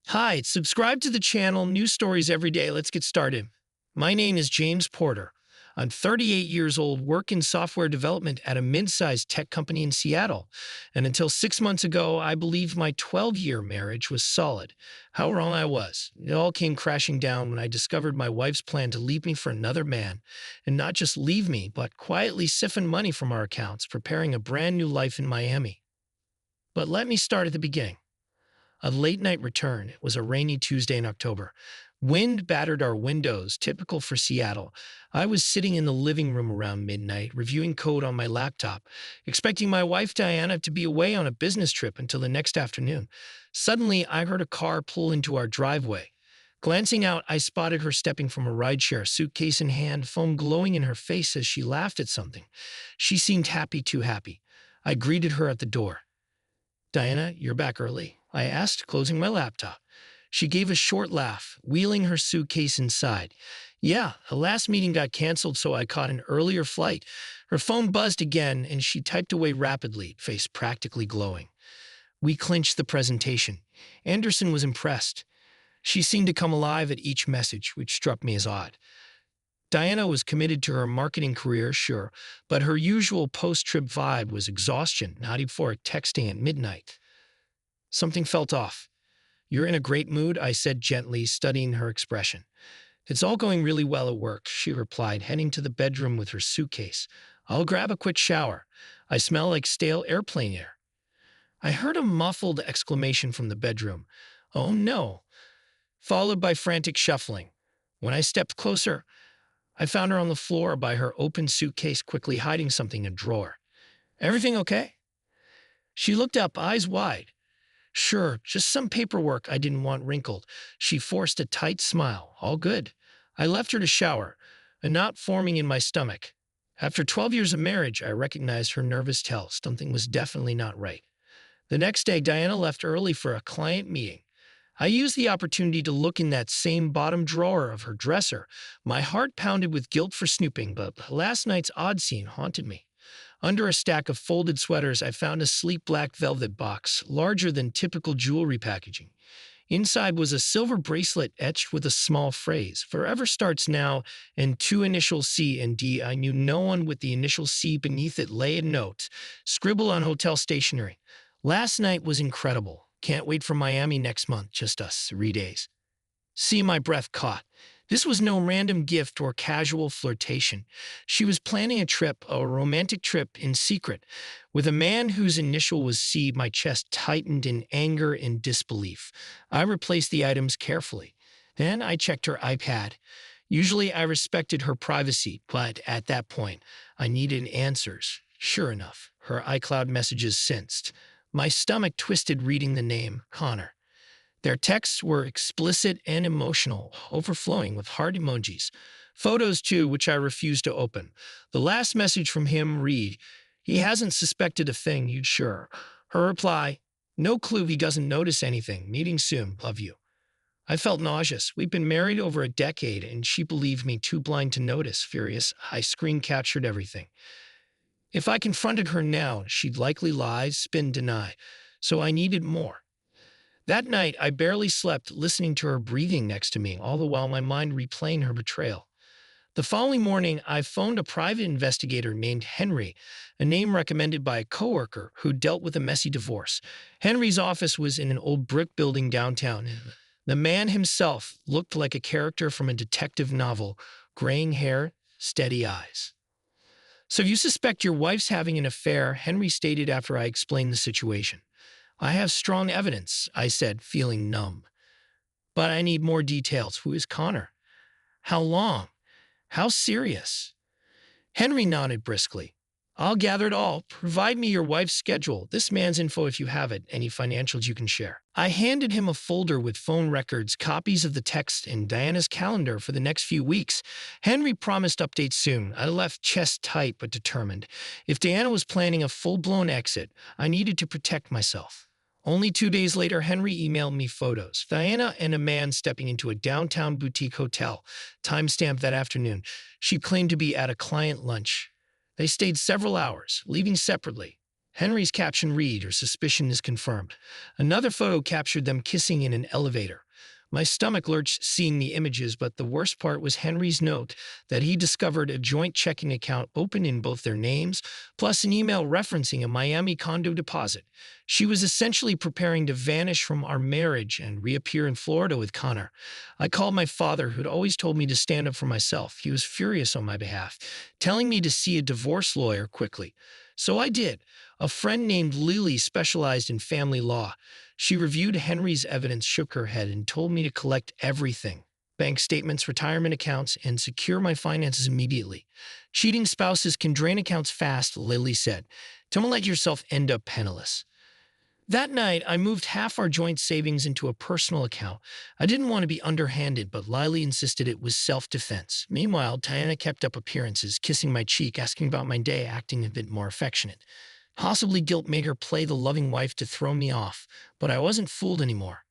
Hi, subscribe to the channel, new stories every day. Let's get started. My name is James Porter. I'm 38 years old, work in software development at a mid-sized tech company in Seattle. And until 6 months ago, I believed my 12-year marriage was solid. How wrong I was. It all came crashing down when I discovered my wife's plan to leave me for another man. And not just leave me, but quietly siphon money from our accounts, preparing a brand new life in Miami. But let me start at the beginning. A late night return. It was a rainy Tuesday in October. Wind battered our windows, typical for Seattle. I was sitting in the living room around midnight, reviewing code on my laptop, expecting my wife Diana to be away on a business trip until the next afternoon. Suddenly, I heard a car pull into our driveway. Glancing out, I spotted her stepping from a rideshare, suitcase in hand, foam glowing in her face as she laughed at something. She seemed happy, too happy. I greeted her at the door. "Diana, you're back early," I asked, closing my laptop. She gave a short laugh, wheeling her suitcase inside. "Yeah, a last meeting got canceled, so I caught an earlier flight." Her phone buzzed again, and she typed away rapidly, face practically glowing. We clinched the presentation. Anderson was impressed. She seemed to come alive at each message, which struck me as odd. Diana was committed to her marketing career, sure, but her usual post-trip vibe was exhaustion, not euphoric texting at midnight. Something felt off. "You're in a great mood," I said gently, studying her expression. "It's all going really well at work," she replied, heading to the bedroom with her suitcase. "I'll grab a quick shower. I smell like stale airplane air." I heard a muffled exclamation from the bedroom. "Oh no," followed by frantic shuffling. When I stepped closer, I found her on the floor by her open suitcase, quickly hiding something in a drawer. "Everything okay?" She looked up, eyes wide. "Sure, just some paperwork I didn't want wrinkled." She forced a tight smile. "All good." I left her to shower, a knot forming in my stomach. After 12 years of marriage, I recognized her nervous tell. Something was definitely not right. The next day, Diana left early for a client meeting. I used the opportunity to look in that same bottom drawer of her dresser. My heart pounded with guilt for snooping, but last night's odd scene haunted me. Under a stack of folded sweaters, I found a sleek black velvet box, larger than typical jewelry packaging. Inside was a silver bracelet etched with a small phrase, "Forever starts now," and two initials C and D. I knew no one with the initial C beneath it. Lay a note, scribbled on hotel stationery. "Last night was incredible. Can't wait for Miami next month, just us, 3 days." See, my breath caught. This was no random gift or casual flirtation. She was planning a trip, a romantic trip in secret, with a man whose initial was C. My chest tightened in anger and disbelief. I replaced the items carefully. Then I checked her iPad. Usually I respected her privacy, but at that point, I needed answers. Sure enough, her iCloud messages sensed. My stomach twisted reading the name, Connor. Their texts were explicit and emotional, overflowing with heart emojis. Photos, too, which I refused to open. The last message from him read, "He hasn't suspected a thing, you'd sure." Her reply, "No clue he doesn't notice anything. Meeting soon. Love you." I felt nauseous. We'd been married over a decade, and she believed me too blind to notice. Furious, I screen captured everything. If I confronted her now, she'd likely lie, spin, deny. So I needed more. That night, I barely slept, listening to her breathing next to me, all the while my mind replaying her betrayal. The following morning, I phoned a private investigator named Henry, a name recommended by a coworker who dealt with a messy divorce. Henry's office was in an old brick building downtown. The man himself looked like a character from a detective novel, graying hair, steady eyes. "So you suspect your wife's having an affair," Henry stated after I explained the situation. "I have strong evidence," I said, feeling numb. "But I need more details. Who is Connor? How long? How serious?" Henry nodded briskly. "I'll gather it all. Provide me your wife's schedule, this man's info if you have it, any financials you can share." I handed him a folder with phone records, copies of the text, and Diana's calendar for the next few weeks. Henry promised updates soon. I left chest tight but determined. If Diana was planning a full-blown exit, I needed to protect myself. Only 2 days later, Henry emailed me photos. Diana and a man stepping into a downtown boutique hotel, timestamped that afternoon. She claimed to be at a client lunch. They stayed several hours, leaving separately. Henry's caption read, "Her suspicion is confirmed." Another photo captured them kissing in an elevator. My stomach lurched seeing the images, but the worst part was Henry's note that he discovered a joint checking account open in both their names, plus an email referencing a Miami condo deposit. She was essentially preparing to vanish from our marriage and reappear in Florida with Connor. I called my father, who'd always told me to stand up for myself. He was furious on my behalf, telling me to see a divorce lawyer quickly. So I did. A friend named Lily specialized in family law. She reviewed Henry's evidence, shook her head, and told me to collect everything: bank statements, retirement accounts, and secure my finances immediately. Cheating spouses can drain accounts fast, Lily said. Don't let yourself end up penniless. That night, I moved half our joint savings into a personal account. I didn't want to be underhanded, but Lily insisted it was self-defense. Meanwhile, Diana kept up appearances, kissing my cheek, asking about my day, acting a bit more affectionate. Possibly guilt made her play the loving wife to throw me off, but I wasn't fooled anymore.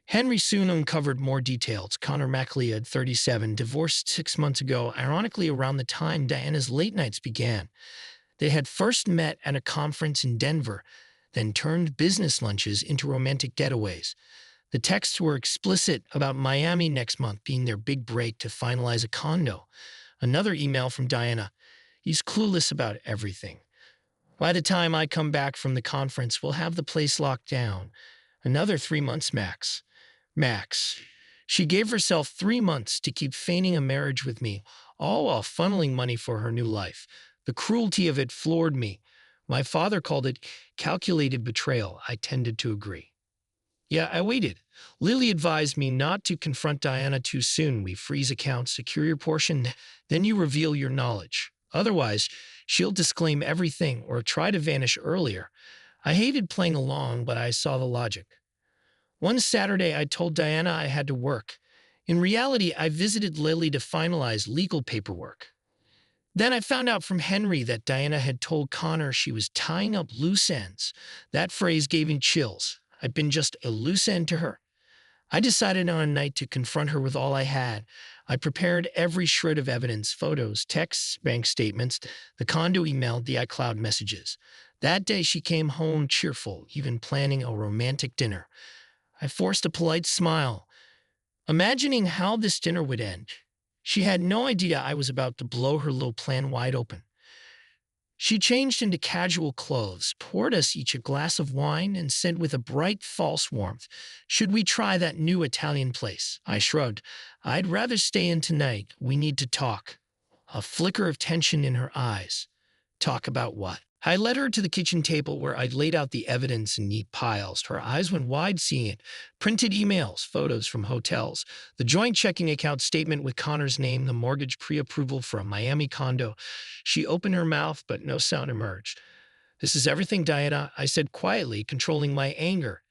Henry soon uncovered more details. Connor MacLeod, 37, divorced 6 months ago, ironically around the time Diana's late nights began. They had first met at a conference in Denver, then turned business lunches into romantic getaways. The texts were explicit about Miami next month being their big break to finalize a condo. Another email from Diana: "He's clueless about everything. By the time I come back from the conference, we'll have the place locked down. Another 3 months max." Max. She gave herself 3 months to keep feigning a marriage with me, all while funneling money for her new life. The cruelty of it floored me. My father called it calculated betrayal. I tended to agree. Yeah, I waited. Lily advised me not to confront Diana too soon. We freeze accounts, secure your portion, then you reveal your knowledge. Otherwise, she'll disclaim everything or try to vanish earlier. I hated playing along, but I saw the logic. One Saturday, I told Diana I had to work. In reality, I visited Lily to finalize legal paperwork. Then I found out from Henry that Diana had told Connor she was tying up loose ends. That phrase gave me chills. I'd been just a loose end to her. I decided on a night to confront her with all I had. I prepared every shred of evidence: photos, texts, bank statements, the condo email, the iCloud messages. That day she came home cheerful, even planning a romantic dinner. I forced a polite smile, imagining how this dinner would end. She had no idea I was about to blow her little plan wide open. She changed into casual clothes, poured us each a glass of wine, and said with a bright, false warmth, "Should we try that new Italian place?" I shrugged. "I'd rather stay in tonight. We need to talk." A flicker of tension in her eyes. Talk about what? I led her to the kitchen table where I'd laid out the evidence in neat piles. Her eyes went wide seeing it. Printed emails, photos from hotels, the joint checking account statement with Connor's name, the mortgage pre-approval for a Miami condo. She opened her mouth, but no sound emerged. "This is everything, Diana," I said quietly, controlling my anger.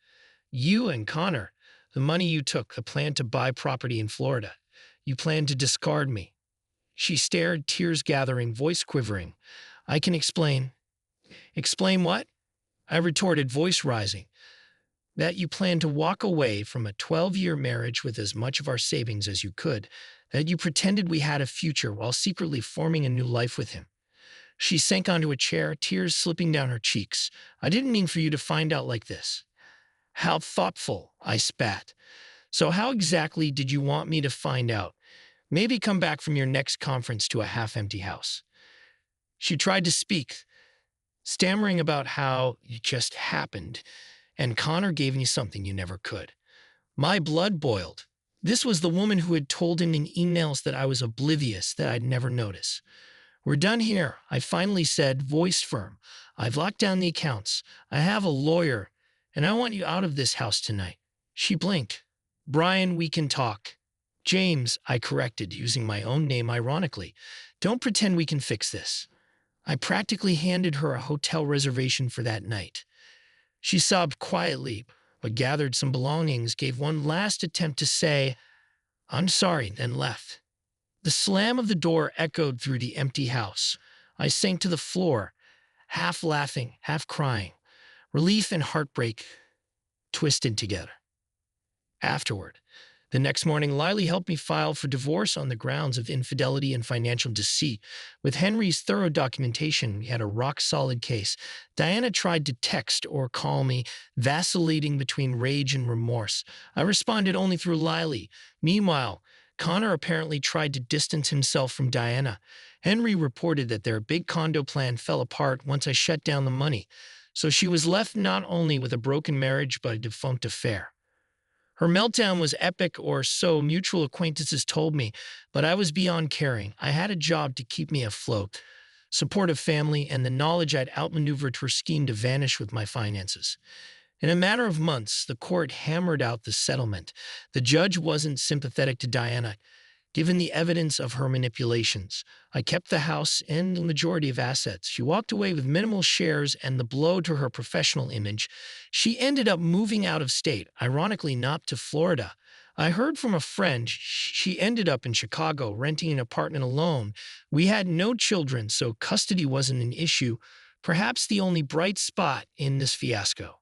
"You and Connor, the money you took, the plan to buy property in Florida. You planned to discard me." She stared, tears gathering, voice quivering. "I can explain." "Explain what?" I retorted, voice rising. "That you planned to walk away from a 12-year marriage with as much of our savings as you could, that you pretended we had a future while secretly forming a new life with him." She sank onto a chair, tears slipping down her cheeks. "I didn't mean for you to find out like this." "How thoughtful," I spat. "So how exactly did you want me to find out? Maybe come back from your next conference to a half-empty house." She tried to speak, stammering about how it just happened, and Connor gave me something you never could. My blood boiled. This was the woman who had told him in emails that I was oblivious, that I'd never notice. "We're done here," I finally said, voice firm. "I've locked down the accounts. I have a lawyer, and I want you out of this house tonight." She blinked. "Brian, we can talk." "James," I corrected, using my own name ironically. "Don't pretend we can fix this." I practically handed her a hotel reservation for that night. She sobbed quietly, but gathered some belongings, gave one last attempt to say, "I'm sorry," then left. The slam of the door echoed through the empty house. I sank to the floor, half laughing, half crying. Relief and heartbreak twisted together. Afterward, The next morning, Lily helped me file for divorce on the grounds of infidelity and financial deceit. With Henry's thorough documentation, we had a rock solid case. Diana tried to text or call me, vacillating between rage and remorse. I responded only through Lily. Meanwhile, Connor apparently tried to distance himself from Diana. Henry reported that their big condo plan fell apart once I shut down the money. So she was left not only with a broken marriage, but a defunct affair. Her meltdown was epic, or so mutual acquaintances told me, but I was beyond caring. I had a job to keep me afloat, supportive family, and the knowledge I'd outmaneuvered her scheme to vanish with my finances. In a matter of months, the court hammered out the settlement. The judge wasn't sympathetic to Diana, given the evidence of her manipulations. I kept the house and the majority of assets. She walked away with minimal shares, and the blow to her professional image, she ended up moving out of state, ironically not to Florida. I heard from a friend she ended up in Chicago renting an apartment alone. We had no children, so custody wasn't an issue, perhaps the only bright spot in this fiasco.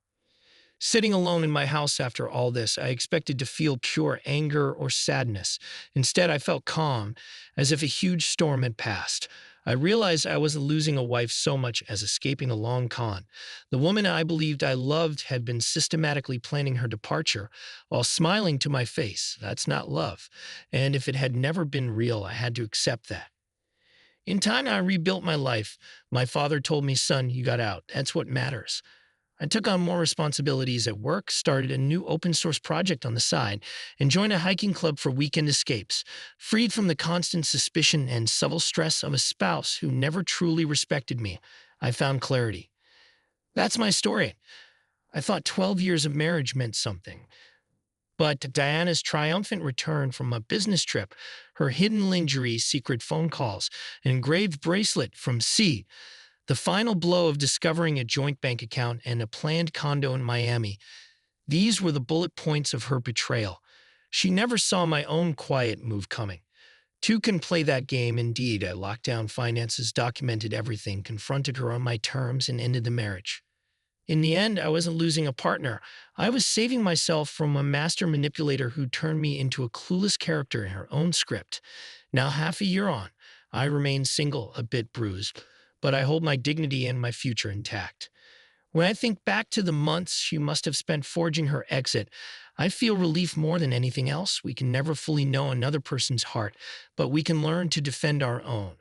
Sitting alone in my house after all this, I expected to feel pure anger or sadness. Instead, I felt calm, as if a huge storm had passed. I realized I wasn't losing a wife so much as escaping a long con. The woman I believed I loved had been systematically planning her departure while smiling to my face. That's not love. And if it had never been real, I had to accept that. In time, I rebuilt my life. My father told me, son, you got out. That's what matters. I took on more responsibilities at work, started a new open source project on the side, and joined a hiking club for weekend escapes, freed from the constant suspicion and subtle stress of a spouse who never truly respected me. I found clarity. That's my story. I thought 12 years of marriage meant something. But Diana's triumphant return from a business trip, her hidden lingerie, secret phone calls, an engraved bracelet from C, the final blow of discovering a joint bank account and a planned condo in Miami, these were the bullet points of her betrayal. She never saw my own quiet move coming. Two can play that game, indeed. I locked down finances, documented everything, confronted her on my terms, and ended the marriage. In the end, I wasn't losing a partner. I was saving myself from a master manipulator who turned me into a clueless character in her own script. Now, half a year on, I remain single, a bit bruised, but I hold my dignity and my future intact. When I think back to the months she must have spent forging her exit, I feel relief more than anything else. We can never fully know another person's heart, but we can learn to defend our own.